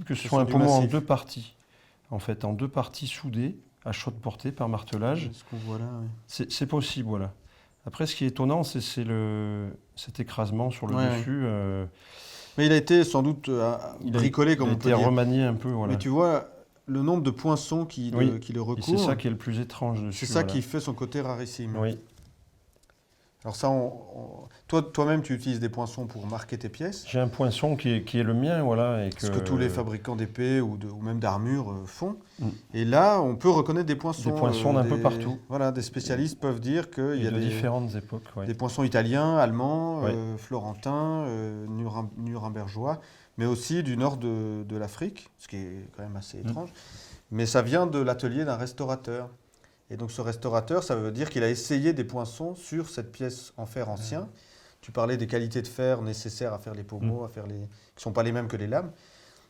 que ce soit un pommeau en deux parties. En fait, en deux parties soudées, à chaude portée par martelage. Ce qu'on voit là, oui. C'est possible, voilà. Après, ce qui est étonnant, c'est cet écrasement sur le dessus. Mais il a été sans doute bricolé, comme on peut dire. Il a été remanié un peu, voilà. Mais tu vois le nombre de poinçons qui le recouvrent. C'est ça qui est le plus étrange dessus. C'est ça qui fait son côté rarissime. Oui. Alors ça, toi-même, tu utilises des poinçons pour marquer tes pièces. J'ai un poinçon qui est le mien, voilà. Ce que tous les fabricants d'épées ou même d'armures font. Et là, on peut reconnaître des poinçons. Des poinçons d'un peu partout. Voilà, des spécialistes peuvent dire qu'il y a différentes époques. Ouais. Des poinçons italiens, allemands, florentins, nurembergeois, mais aussi du nord de l'Afrique, ce qui est quand même assez étrange. Mais ça vient de l'atelier d'un restaurateur. Et donc ce restaurateur, ça veut dire qu'il a essayé des poinçons sur cette pièce en fer ancien. Tu parlais des qualités de fer nécessaires à faire les pommeaux, qui ne sont pas les mêmes que les lames.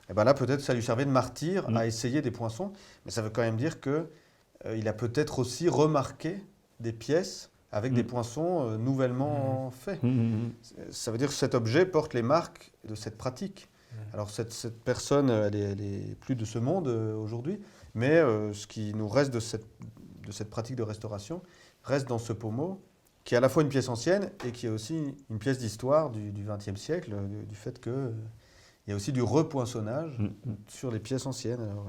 Et bien là, peut-être ça lui servait de martyr à essayer des poinçons. Mais ça veut quand même dire qu'il a peut-être aussi remarqué des pièces avec des poinçons nouvellement faits. Ça veut dire que cet objet porte les marques de cette pratique. Alors cette personne, elle est plus de ce monde aujourd'hui, mais ce qui nous reste de cette pratique de restauration reste dans ce pommeau, qui est à la fois une pièce ancienne et qui est aussi une pièce d'histoire du XXe siècle, du fait qu'il Il y a aussi du repoinçonnage sur les pièces anciennes. Alors,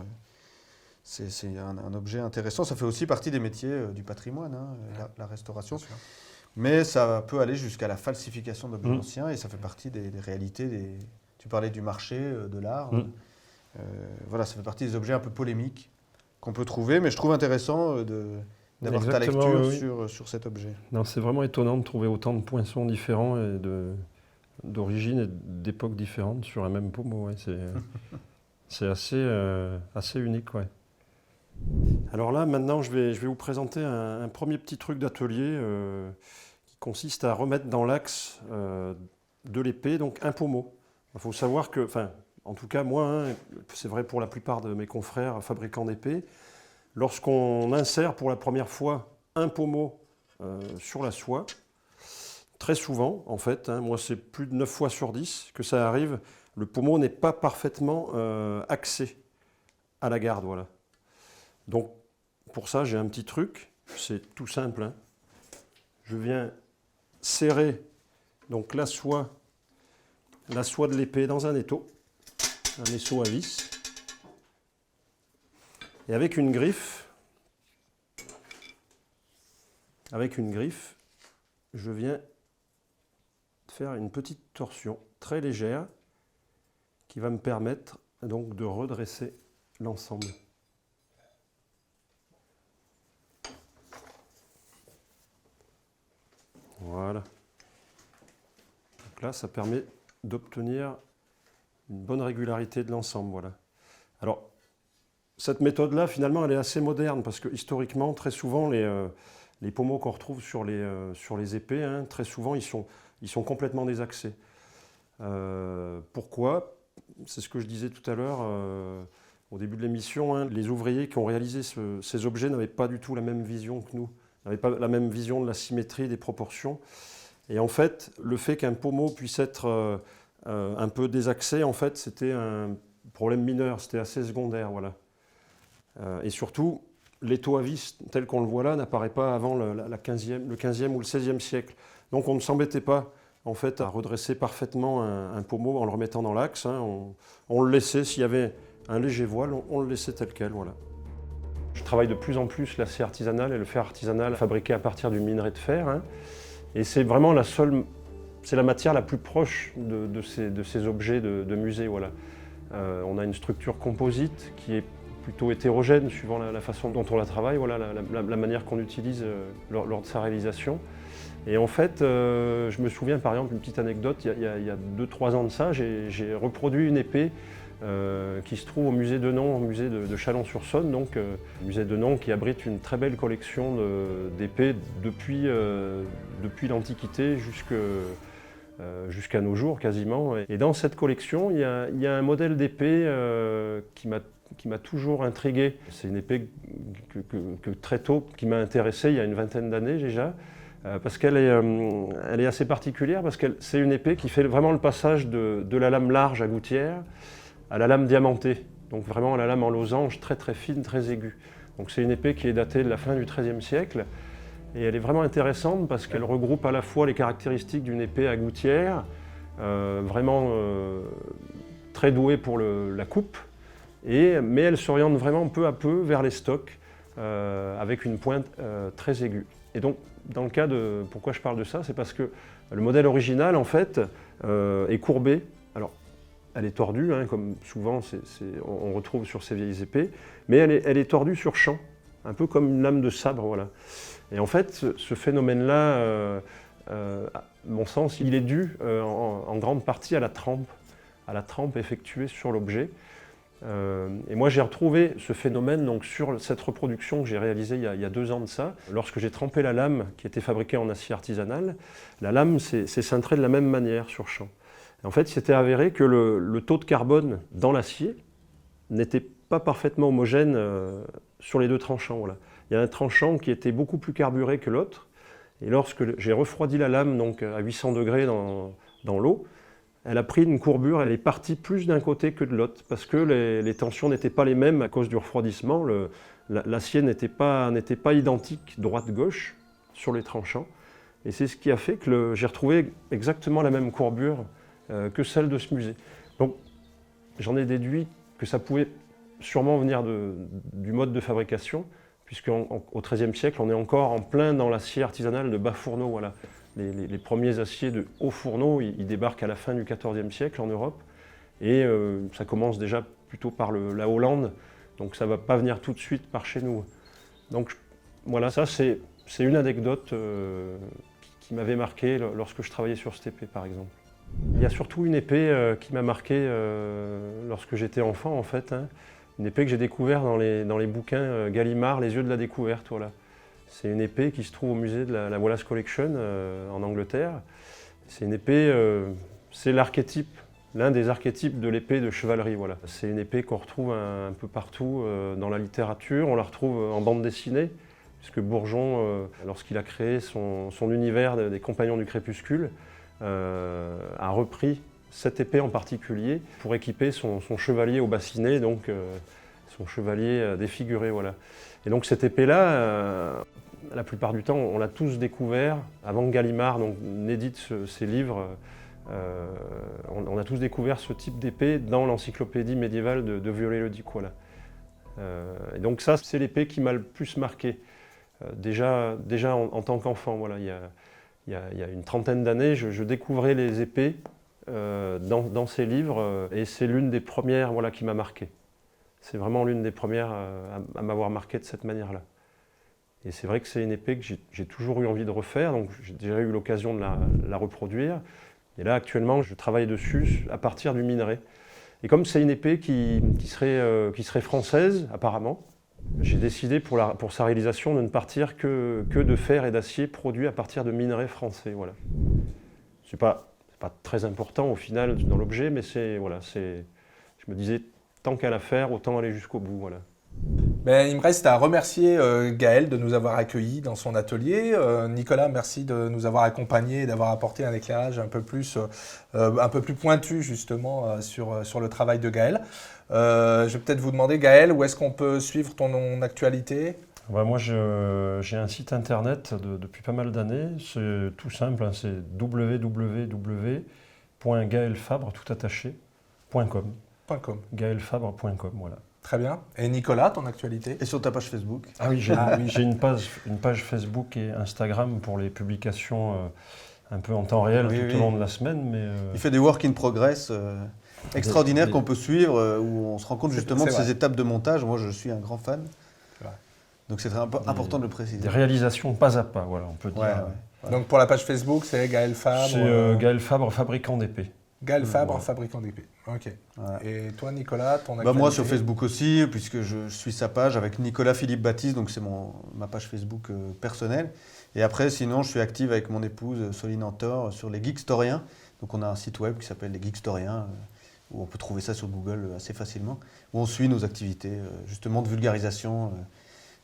c'est un objet intéressant. Ça fait aussi partie des métiers du patrimoine, la restauration. Mais ça peut aller jusqu'à la falsification d'objets anciens et ça fait partie des réalités. Tu parlais du marché, de l'art. Voilà, ça fait partie des objets un peu polémiques qu'on peut trouver, mais je trouve intéressant d'avoir ta lecture sur cet objet. Non, c'est vraiment étonnant de trouver autant de poinçons différents et d'origines et d'époques différentes sur un même pommeau. Ouais. C'est assez unique. Ouais. Alors là, maintenant, je vais vous présenter un premier petit truc d'atelier qui consiste à remettre dans l'axe de l'épée donc un pommeau. Il faut savoir que, en tout cas moi, c'est vrai pour la plupart de mes confrères fabricants d'épées, lorsqu'on insère pour la première fois un pommeau sur la soie, très souvent, en fait, moi c'est plus de 9 fois sur 10 que ça arrive, le pommeau n'est pas parfaitement axé à la garde, voilà. Donc pour ça j'ai un petit truc, c'est tout simple. Je viens serrer donc la soie de l'épée dans un étau à vis, et avec une griffe, je viens faire une petite torsion très légère qui va me permettre donc de redresser l'ensemble. Voilà. Donc là, ça permet d'obtenir une bonne régularité de l'ensemble. Voilà. Alors, cette méthode-là, finalement, elle est assez moderne parce que historiquement, très souvent, les pommeaux qu'on retrouve sur les épées, très souvent, ils sont complètement désaxés. Pourquoi? C'est ce que je disais tout à l'heure au début de l'émission. Les ouvriers qui ont réalisé ces objets n'avaient pas du tout la même vision que nous, n'avaient pas la même vision de la symétrie, des proportions. Et en fait, le fait qu'un pommeau puisse être un peu désaxé, en fait, c'était un problème mineur, c'était assez secondaire, voilà. Et surtout, l'étau à vis tel qu'on le voit là n'apparaît pas avant le 15e ou le 16e siècle. Donc on ne s'embêtait pas en fait, à redresser parfaitement un pommeau en le remettant dans l'axe. On le laissait, s'il y avait un léger voile, on le laissait tel quel. Voilà. Je travaille de plus en plus l'acier artisanal et le fer artisanal fabriqué à partir du minerai de fer. Et c'est vraiment c'est la matière la plus proche de ces objets de musée. Voilà. On a une structure composite qui est plutôt hétérogène suivant la façon dont on la travaille, voilà, la manière qu'on utilise lors de sa réalisation. Et en fait, je me souviens par exemple, une petite anecdote, il y a 2-3 ans de ça, j'ai reproduit une épée qui se trouve au musée Denon, au musée de Chalon-sur-Saône, donc musée Denon qui abrite une très belle collection d'épées depuis l'Antiquité jusqu'à nos jours quasiment. Et dans cette collection, il y a un modèle d'épée qui m'a toujours intrigué. C'est une épée que très tôt, qui m'a intéressé il y a une vingtaine d'années déjà, parce qu'elle est assez particulière, parce que c'est une épée qui fait vraiment le passage de la lame large à gouttière à la lame diamantée, donc vraiment la lame en losange très très fine, très aiguë. Donc c'est une épée qui est datée de la fin du XIIIe siècle, et elle est vraiment intéressante parce qu'elle regroupe à la fois les caractéristiques d'une épée à gouttière, vraiment très douée pour la coupe, mais elle s'oriente vraiment peu à peu vers les stocks avec une pointe très aiguë. Et donc, dans le cas de... Pourquoi je parle de ça? C'est parce que le modèle original, en fait, est courbé. Alors, elle est tordue, comme souvent on retrouve sur ces vieilles épées, mais elle est tordue sur champ, un peu comme une lame de sabre, voilà. Et en fait, ce phénomène-là, à mon sens, il est dû en grande partie à la trempe effectuée sur l'objet. Et moi j'ai retrouvé ce phénomène donc, sur cette reproduction que j'ai réalisée il y a 2 ans de ça. Lorsque j'ai trempé la lame qui était fabriquée en acier artisanal, la lame s'est cintrée de la même manière sur champ. Et en fait, il s'était avéré que le taux de carbone dans l'acier n'était pas parfaitement homogène sur les 2 tranchants. Voilà. Il y a un tranchant qui était beaucoup plus carburé que l'autre. Et lorsque j'ai refroidi la lame donc, à 800 degrés dans l'eau, elle a pris une courbure, elle est partie plus d'un côté que de l'autre, parce que les tensions n'étaient pas les mêmes à cause du refroidissement. L'acier n'était pas identique droite-gauche sur les tranchants. Et c'est ce qui a fait que j'ai retrouvé exactement la même courbure que celle de ce musée. Donc j'en ai déduit que ça pouvait sûrement venir du mode de fabrication, puisqu'au XIIIe siècle, on est encore en plein dans l'acier artisanal de bas fourneaux. Voilà. Les premiers aciers de haut fourneaux, ils débarquent à la fin du XIVe siècle en Europe, et ça commence déjà plutôt par la Hollande, donc ça ne va pas venir tout de suite par chez nous. Donc voilà, ça c'est une anecdote qui m'avait marqué lorsque je travaillais sur cette épée, par exemple. Il y a surtout une épée qui m'a marqué lorsque j'étais enfant, en fait, hein. Une épée que j'ai découverte dans les bouquins Gallimard, Les yeux de la découverte. Voilà. C'est une épée qui se trouve au musée de la Wallace Collection en Angleterre. C'est une épée, c'est l'archétype, l'un des archétypes de l'épée de chevalerie. Voilà. C'est une épée qu'on retrouve un peu partout dans la littérature. On la retrouve en bande dessinée, puisque Bourgeon, lorsqu'il a créé son univers des Compagnons du Crépuscule, a repris cette épée en particulier pour équiper son chevalier au bassinet, donc son chevalier défiguré. Voilà. Et donc cette épée-là, la plupart du temps, on l'a tous découvert avant que Gallimard n'édite ses livres. On a tous découvert ce type d'épée dans l'encyclopédie médiévale de Viollet-le-Duc. Voilà. Et donc ça, c'est l'épée qui m'a le plus marqué. Déjà en tant qu'enfant, voilà, il y a une trentaine d'années, je découvrais les épées dans ces livres, et c'est l'une des premières, voilà, qui m'a marqué. C'est vraiment l'une des premières à m'avoir marqué de cette manière-là. Et c'est vrai que c'est une épée que j'ai toujours eu envie de refaire, donc j'ai déjà eu l'occasion de la reproduire. Et là, actuellement, je travaille dessus à partir du minerai. Et comme c'est une épée qui serait française, apparemment, j'ai décidé pour sa réalisation de ne partir que de fer et d'acier produits à partir de minerais français. Voilà. C'est pas très important au final dans l'objet, mais je me disais, tant qu'à la faire, autant aller jusqu'au bout. Voilà. Ben, il me reste à remercier Gaël de nous avoir accueillis dans son atelier. Nicolas, merci de nous avoir accompagnés et d'avoir apporté un éclairage un peu plus pointu justement sur le travail de Gaël. Je vais peut-être vous demander, Gaël, où est-ce qu'on peut suivre ton actualité ? Ouais, moi, j'ai un site internet depuis pas mal d'années. C'est tout simple, hein, c'est www.gaelfabre.com. gaelfabre.com, voilà. Très bien. Et Nicolas, ton actualité ? Et sur ta page Facebook? Ah oui, j'ai une page Facebook et Instagram pour les publications un peu en temps réel au long de la semaine. Mais il fait des work in progress extraordinaires qu'on peut suivre, où on se rend compte justement de ces étapes de montage. Moi, je suis un grand fan. Donc c'est très important de le préciser. Des réalisations pas à pas, voilà, on peut dire. Ouais. Donc pour la page Facebook, c'est Gaël Fabre. C'est Gaël Fabre, fabricant d'épées. Gaël Fabre, fabricant d'épées. Ok. Ouais. Et toi, Nicolas, ton actualité ? Moi, sur Facebook aussi, puisque je suis sa page avec Nicolas Philippe Baptiste, donc c'est ma page Facebook personnelle. Et après, sinon, je suis active avec mon épouse Soline Antor sur les Geekstoriens. Donc on a un site web qui s'appelle les Geekstoriens, où on peut trouver ça sur Google assez facilement, où on suit nos activités justement de vulgarisation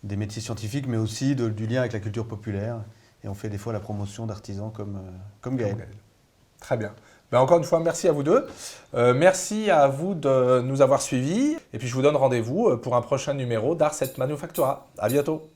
des métiers scientifiques, mais aussi du lien avec la culture populaire. Et on fait des fois la promotion d'artisans comme Gaël. Très bien. Ben encore une fois, merci à vous deux. Merci à vous de nous avoir suivis. Et puis je vous donne rendez-vous pour un prochain numéro d'Ars et Manufactura. À bientôt.